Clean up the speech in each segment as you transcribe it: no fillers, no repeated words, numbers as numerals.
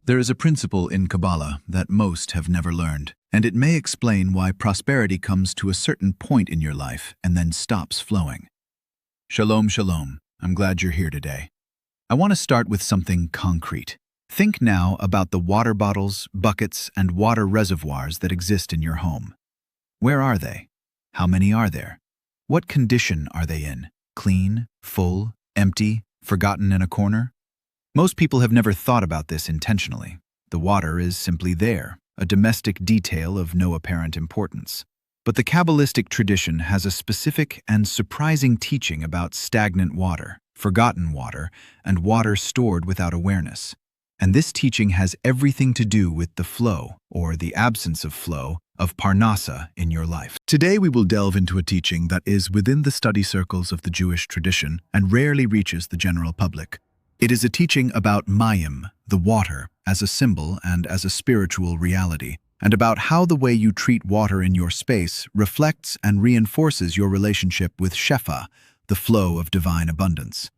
There is a principle in Kabbalah that most have never learned, and it may explain why prosperity comes to a certain point in your life and then stops flowing. Shalom, shalom. I'm glad you're here today. I want to start with something concrete. Think now about the water bottles, buckets, and water reservoirs that exist in your home. Where are they? How many are there? What condition are they in? Clean, full, empty, forgotten in a corner? Most people have never thought about this intentionally. The water is simply there, a domestic detail of no apparent importance. But the Kabbalistic tradition has a specific and surprising teaching about stagnant water, forgotten water, and water stored without awareness. And this teaching has everything to do with the flow, or the absence of flow, of Parnassa in your life. Today we will delve into a teaching that is within the study circles of the Jewish tradition and rarely reaches the general public. It is a teaching about mayim, the water, as a symbol and as a spiritual reality, and about how the way you treat water in your space reflects and reinforces your relationship with Shefa, the flow of divine abundance.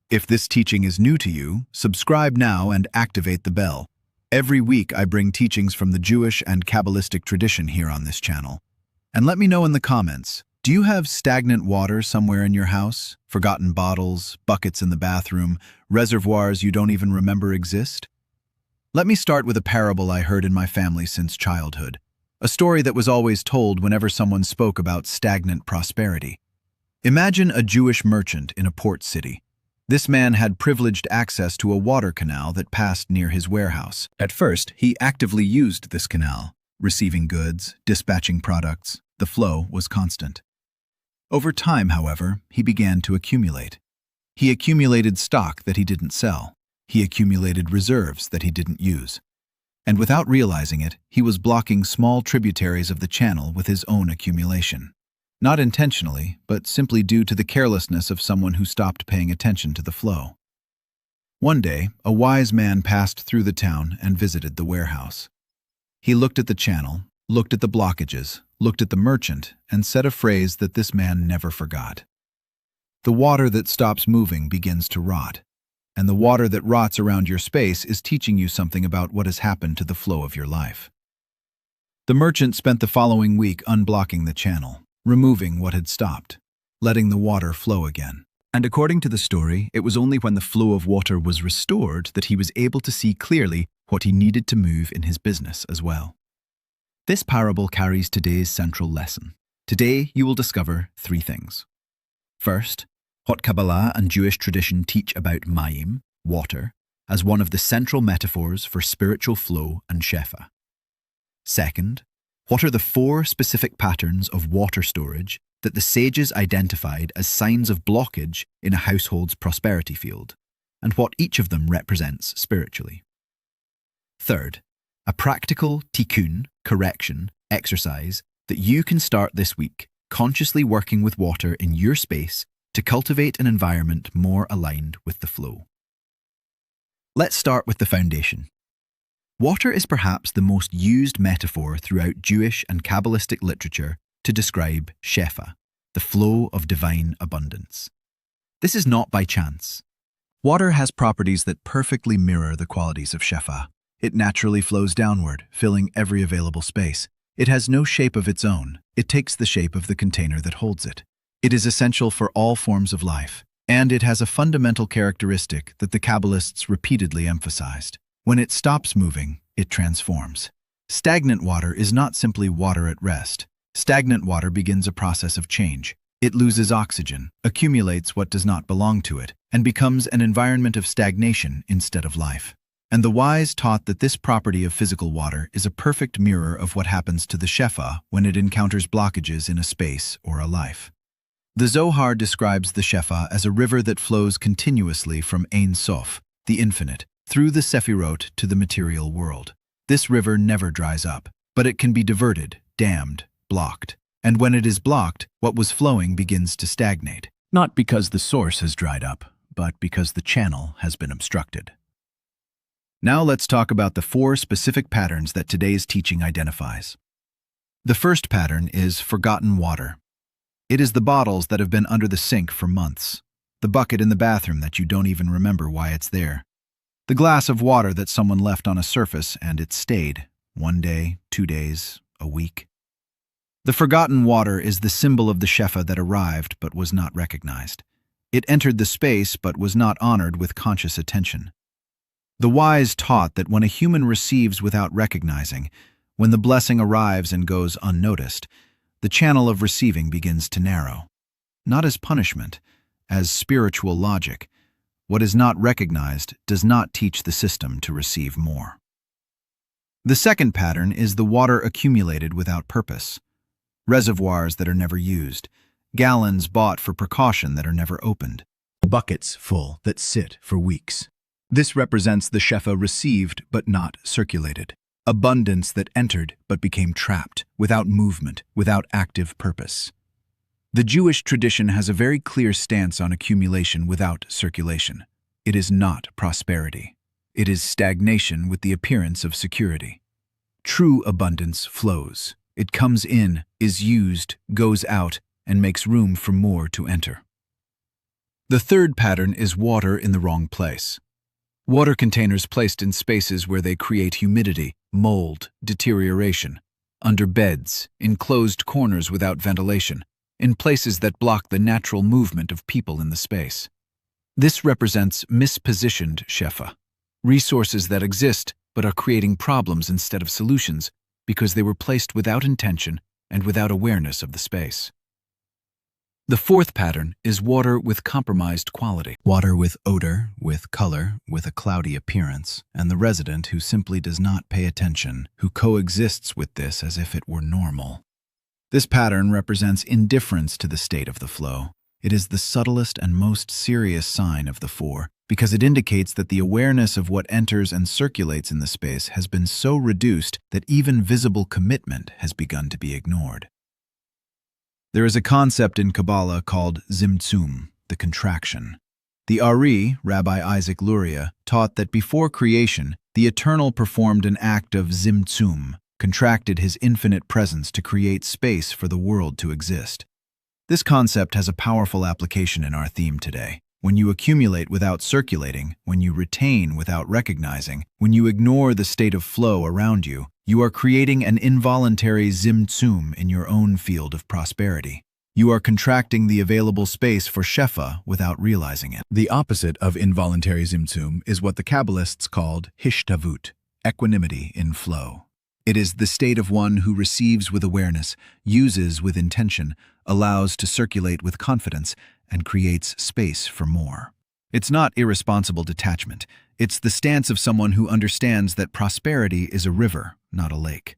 If this teaching is new to you, subscribe now and activate the bell. Every week I bring teachings from the Jewish and Kabbalistic tradition here on this channel. And let me know in the comments, do you have stagnant water somewhere in your house? Forgotten bottles, buckets in the bathroom, reservoirs you don't even remember exist? Let me start with a parable I heard in my family since childhood. A story that was always told whenever someone spoke about stagnant prosperity. Imagine a Jewish merchant in a port city. This man had privileged access to a water canal that passed near his warehouse. At first, he actively used this canal, receiving goods, dispatching products. The flow was constant. Over time, however, he began to accumulate. He accumulated stock that he didn't sell. He accumulated reserves that he didn't use. And without realizing it, he was blocking small tributaries of the channel with his own accumulation. Not intentionally, but simply due to the carelessness of someone who stopped paying attention to the flow. One day, a wise man passed through the town and visited the warehouse. He looked at the channel, looked at the blockages, looked at the merchant, and said a phrase that this man never forgot. The water that stops moving begins to rot, and the water that rots around your space is teaching you something about what has happened to the flow of your life. The merchant spent the following week unblocking the channel, removing what had stopped, letting the water flow again. And according to the story, it was only when the flow of water was restored that he was able to see clearly what he needed to move in his business as well. This parable carries today's central lesson. Today, you will discover three things. First, what Kabbalah and Jewish tradition teach about mayim, water, as one of the central metaphors for spiritual flow and shefa. Second, what are the four specific patterns of water storage that the sages identified as signs of blockage in a household's prosperity field, and what each of them represents spiritually? Third, a practical tikkun, correction, exercise that you can start this week, consciously working with water in your space to cultivate an environment more aligned with the flow. Let's start with the foundation. Water is perhaps the most used metaphor throughout Jewish and Kabbalistic literature to describe shefa, the flow of divine abundance. This is not by chance. Water has properties that perfectly mirror the qualities of shefa. It naturally flows downward, filling every available space. It has no shape of its own. It takes the shape of the container that holds it. It is essential for all forms of life, and it has a fundamental characteristic that the Kabbalists repeatedly emphasized. When it stops moving, it transforms. Stagnant water is not simply water at rest. Stagnant water begins a process of change. It loses oxygen, accumulates what does not belong to it, and becomes an environment of stagnation instead of life. And the wise taught that this property of physical water is a perfect mirror of what happens to the shefa when it encounters blockages in a space or a life. The Zohar describes the shefa as a river that flows continuously from Ein Sof, the infinite, through the Sephirot to the material world. This river never dries up, but it can be diverted, dammed, blocked. And when it is blocked, what was flowing begins to stagnate. Not because the source has dried up, but because the channel has been obstructed. Now let's talk about the four specific patterns that today's teaching identifies. The first pattern is forgotten water. It is the bottles that have been under the sink for months, the bucket in the bathroom that you don't even remember why it's there. The glass of water that someone left on a surface and it stayed. 1 day, 2 days, a week. The forgotten water is the symbol of the shefa that arrived but was not recognized. It entered the space but was not honored with conscious attention. The wise taught that when a human receives without recognizing, when the blessing arrives and goes unnoticed, the channel of receiving begins to narrow. Not as punishment, as spiritual logic. What is not recognized does not teach the system to receive more. The second pattern is the water accumulated without purpose. Reservoirs that are never used, gallons bought for precaution that are never opened, buckets full that sit for weeks. This represents the shefa received but not circulated, abundance that entered but became trapped, without movement, without active purpose. The Jewish tradition has a very clear stance on accumulation without circulation. It is not prosperity. It is stagnation with the appearance of security. True abundance flows. It comes in, is used, goes out, and makes room for more to enter. The third pattern is water in the wrong place. Water containers placed in spaces where they create humidity, mold, deterioration, under beds, in closed corners without ventilation, in places that block the natural movement of people in the space. This represents mispositioned shefa, resources that exist but are creating problems instead of solutions because they were placed without intention and without awareness of the space. The fourth pattern is water with compromised quality. Water with odor, with color, with a cloudy appearance, and the resident who simply does not pay attention, who coexists with this as if it were normal. This pattern represents indifference to the state of the flow. It is the subtlest and most serious sign of the four, because it indicates that the awareness of what enters and circulates in the space has been so reduced that even visible commitment has begun to be ignored. There is a concept in Kabbalah called Zimtzum, the contraction. The Ari, Rabbi Isaac Luria, taught that before creation, the Eternal performed an act of Zimtzum, contracted his infinite presence to create space for the world to exist. This concept has a powerful application in our theme today. When you accumulate without circulating, when you retain without recognizing, when you ignore the state of flow around you, you are creating an involuntary zimtzum in your own field of prosperity. You are contracting the available space for shefa without realizing it. The opposite of involuntary zimtzum is what the Kabbalists called hishtavut, equanimity in flow. It is the state of one who receives with awareness, uses with intention, allows to circulate with confidence, and creates space for more. It's not irresponsible detachment. It's the stance of someone who understands that prosperity is a river, not a lake.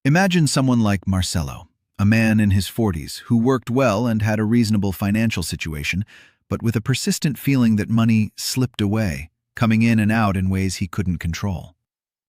Imagine someone like Marcelo, a man in his 40s who worked well and had a reasonable financial situation, but with a persistent feeling that money slipped away, coming in and out in ways he couldn't control.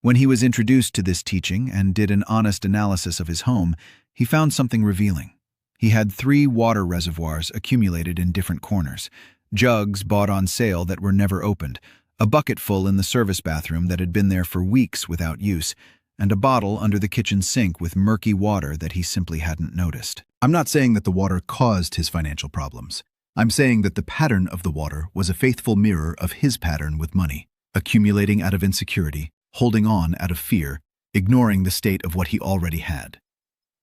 When he was introduced to this teaching and did an honest analysis of his home, he found something revealing. He had 3 water reservoirs accumulated in different corners, jugs bought on sale that were never opened, a bucket full in the service bathroom that had been there for weeks without use, and a bottle under the kitchen sink with murky water that he simply hadn't noticed. I'm not saying that the water caused his financial problems. I'm saying that the pattern of the water was a faithful mirror of his pattern with money, accumulating out of insecurity, holding on out of fear, ignoring the state of what he already had.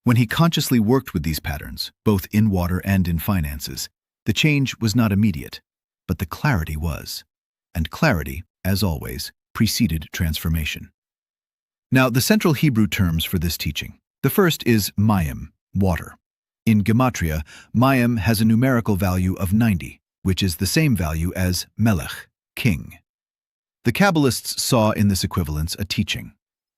When he consciously worked with these patterns, both in water and in finances, the change was not immediate, but the clarity was. And clarity, as always, preceded transformation. Now, the central Hebrew terms for this teaching. The first is mayim, water. In Gematria, mayim has a numerical value of 90, which is the same value as melech, king. The Kabbalists saw in this equivalence a teaching.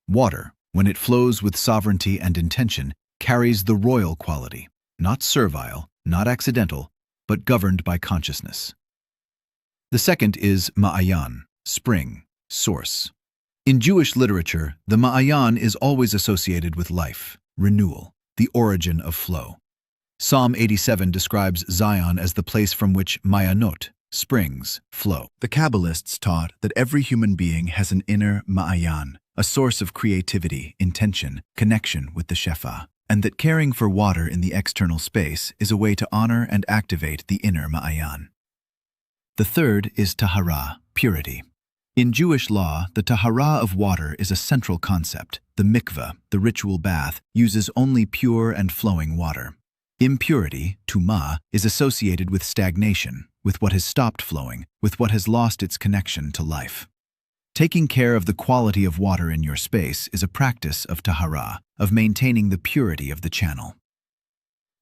Water, when it flows with sovereignty and intention, carries the royal quality, not servile, not accidental, but governed by consciousness. The second is ma'ayan, spring, source. In Jewish literature, the ma'ayan is always associated with life, renewal, the origin of flow. Psalm 87 describes Zion as the place from which ma'ayanot, springs, flow. The Kabbalists taught that every human being has an inner ma'ayan, a source of creativity, intention, connection with the shefa, and that caring for water in the external space is a way to honor and activate the inner ma'ayan. The third is tahara, purity. In Jewish law, the tahara of water is a central concept. The mikveh, the ritual bath, uses only pure and flowing water. Impurity, tumah, is associated with stagnation, with what has stopped flowing, with what has lost its connection to life. Taking care of the quality of water in your space is a practice of tahara, of maintaining the purity of the channel.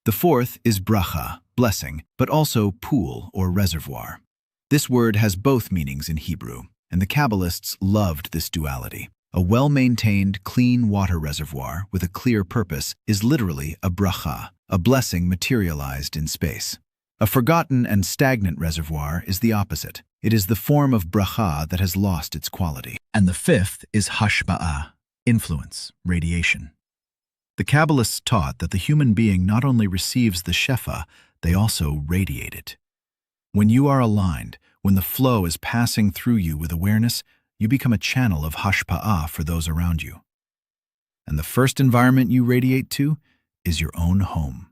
The fourth is bracha, blessing, but also pool or reservoir. This word has both meanings in Hebrew, and the Kabbalists loved this duality. A well-maintained, clean water reservoir with a clear purpose is literally a bracha, a blessing materialized in space. A forgotten and stagnant reservoir is the opposite. It is the form of bracha that has lost its quality. And the fifth is hashba'ah, influence, radiation. The Kabbalists taught that the human being not only receives the shefa, they also radiate it. When you are aligned, when the flow is passing through you with awareness, you become a channel of hashpa'ah for those around you. And the first environment you radiate to is your own home.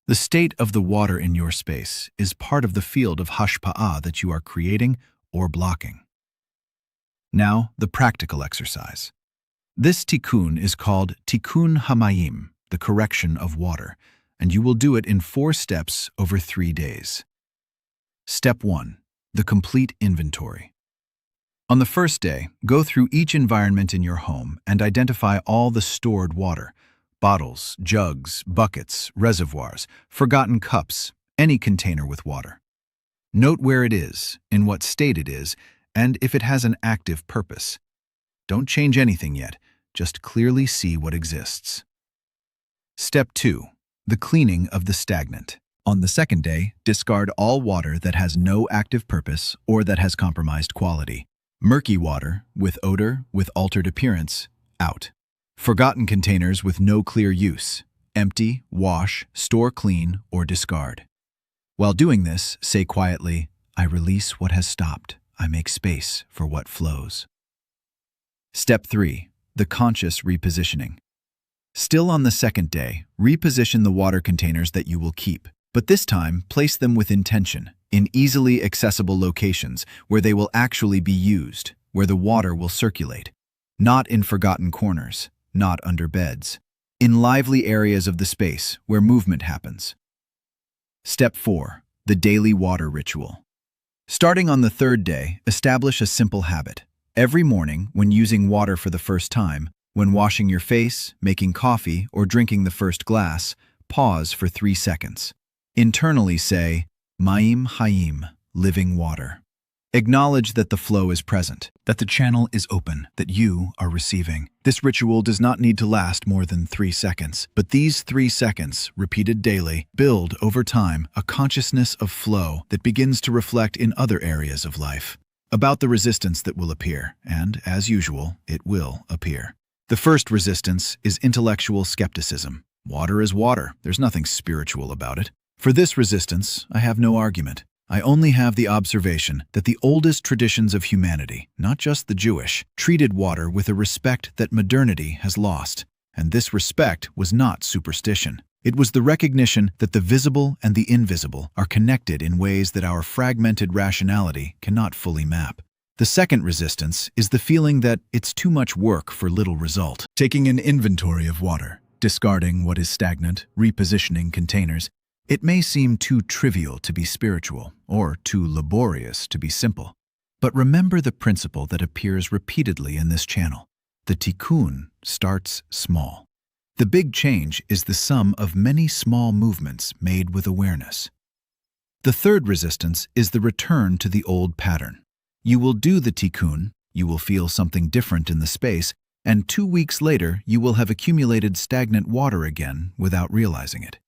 The state of the water in your space is part of the field of hashpa'ah that you are creating or blocking. Now, the practical exercise. This tikkun is called tikkun hamayim, the correction of water, and you will do it in 4 steps over 3 days. Step 1. The complete inventory. On the first day, go through each environment in your home and identify all the stored water: bottles, jugs, buckets, reservoirs, forgotten cups, any container with water. Note where it is, in what state it is, and if it has an active purpose. Don't change anything yet, just clearly see what exists. Step 2. The cleaning of the stagnant. On the second day, discard all water that has no active purpose or that has compromised quality. Murky water, with odor, with altered appearance, out. Forgotten containers with no clear use, empty, wash, store clean, or discard. While doing this, say quietly, I release what has stopped. I make space for what flows. Step 3. The conscious repositioning. Still on the second day, reposition the water containers that you will keep. But this time, place them with intention, in easily accessible locations where they will actually be used, where the water will circulate. Not in forgotten corners, not under beds. In lively areas of the space where movement happens. Step 4. The daily water ritual. Starting on the third day, establish a simple habit. Every morning, when using water for the first time, when washing your face, making coffee, or drinking the first glass, pause for 3 seconds. Internally say, Ma'im Hayim, living water. Acknowledge that the flow is present, that the channel is open, that you are receiving. This ritual does not need to last more than 3 seconds, but these 3 seconds, repeated daily, build over time a consciousness of flow that begins to reflect in other areas of life. About the resistance that will appear, and, as usual, it will appear. The first resistance is intellectual skepticism. Water is water. There's nothing spiritual about it. For this resistance, I have no argument. I only have the observation that the oldest traditions of humanity, not just the Jewish, treated water with a respect that modernity has lost. And this respect was not superstition. It was the recognition that the visible and the invisible are connected in ways that our fragmented rationality cannot fully map. The second resistance is the feeling that it's too much work for little result. Taking an inventory of water, discarding what is stagnant, repositioning containers, it may seem too trivial to be spiritual or too laborious to be simple. But remember the principle that appears repeatedly in this channel. The tikkun starts small. The big change is the sum of many small movements made with awareness. The third resistance is the return to the old pattern. You will do the tikkun, you will feel something different in the space, and 2 weeks later you will have accumulated stagnant water again without realizing it.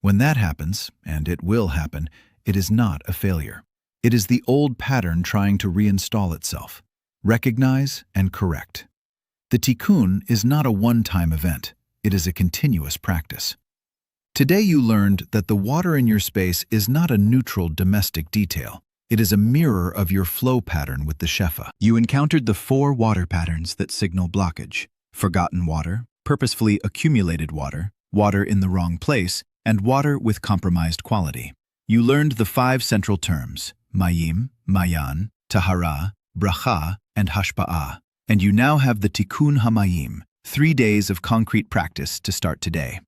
When that happens, and it will happen, it is not a failure. It is the old pattern trying to reinstall itself. Recognize and correct. The tikkun is not a one-time event. It is a continuous practice. Today you learned that the water in your space is not a neutral domestic detail. It is a mirror of your flow pattern with the shefa. You encountered the 4 water patterns that signal blockage: forgotten water, purposefully accumulated water, water in the wrong place, and water with compromised quality. You learned the 5 central terms: mayim, mayan, tahara, bracha, and hashpa'ah. And you now have the Tikkun Hamayim, 3 days of concrete practice to start today.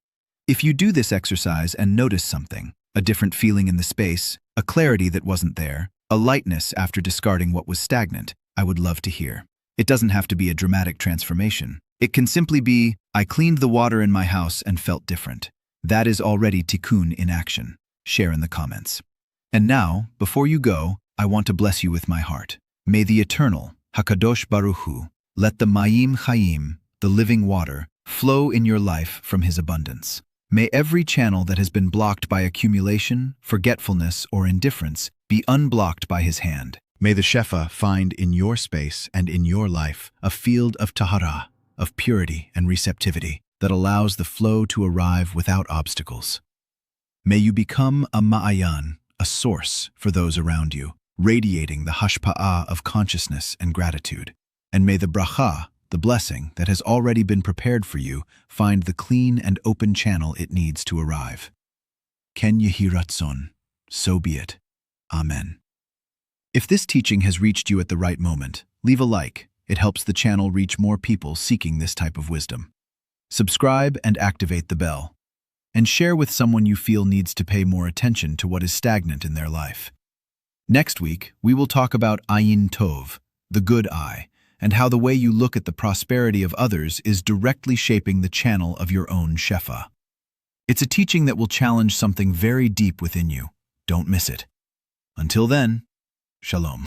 If you do this exercise and notice something, a different feeling in the space, a clarity that wasn't there, a lightness after discarding what was stagnant, I would love to hear. It doesn't have to be a dramatic transformation. It can simply be, I cleaned the water in my house and felt different. That is already Tikkun in action. Share in the comments. And now, before you go, I want to bless you with my heart. May the Eternal, Hakadosh Baruch Hu, let the Mayim Chayim, the living water, flow in your life from His abundance. May every channel that has been blocked by accumulation, forgetfulness, or indifference be unblocked by His hand. May the Shefa find in your space and in your life a field of tahara, of purity and receptivity that allows the flow to arrive without obstacles. May you become a ma'ayan, a source for those around you, radiating the hashpa'ah of consciousness and gratitude. And may the bracha, the blessing that has already been prepared for you, find the clean and open channel it needs to arrive. Ken yehi ratzon, so be it. Amen. If this teaching has reached you at the right moment, leave a like. It helps the channel reach more people seeking this type of wisdom. Subscribe and activate the bell. And share with someone you feel needs to pay more attention to what is stagnant in their life. Next week, we will talk about Ayin Tov, the good eye, and how the way you look at the prosperity of others is directly shaping the channel of your own Shefa. It's a teaching that will challenge something very deep within you. Don't miss it. Until then, Shalom.